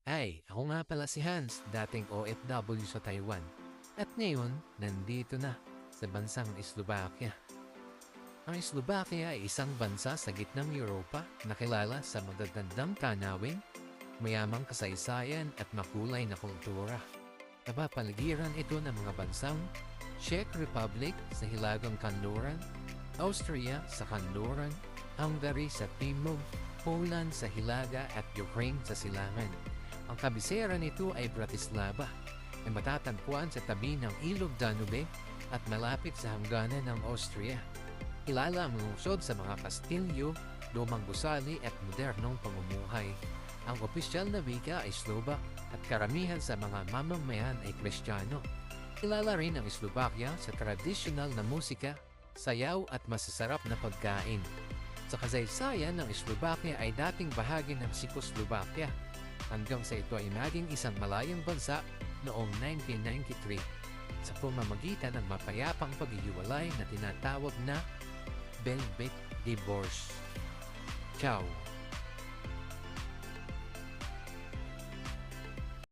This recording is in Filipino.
Ay, ako nga pala si Hans, dating OFW sa Taiwan. At ngayon, nandito na sa bansang Slovakia. Ang Slovakia ay isang bansa sa gitnang Europa na kilala sa magagandang tanawin, mayamang kasaysayan at makulay na kultura. Napapaligiran ito ng mga bansang Czech Republic sa hilagang kanluran, Austria sa kanluran, Hungary sa timog, Poland sa hilaga at Ukraine sa silangan. Ang kabisera nito ay Bratislava, na matatagpuan sa tabi ng Ilog Danube at malapit sa hangganan ng Austria. Kilala ang lungsod sa mga kastilyo, lumang gusali at modernong pamumuhay. Ang opisyal na wika ay Slovak at karamihan sa mga mamamayan ay Kristiyano. Kilala rin ang Slovakia sa tradisyonal na musika, sayaw at masasarap na pagkain. Sa kasaysayan ng Slovakia ay dating bahagi ng Czechoslovakia hanggang sa ito ay naging isang malayang bansa noong 1993 sa pamamagitan ng mapayapang paghihiwalay na tinatawag na Velvet Divorce. Ciao!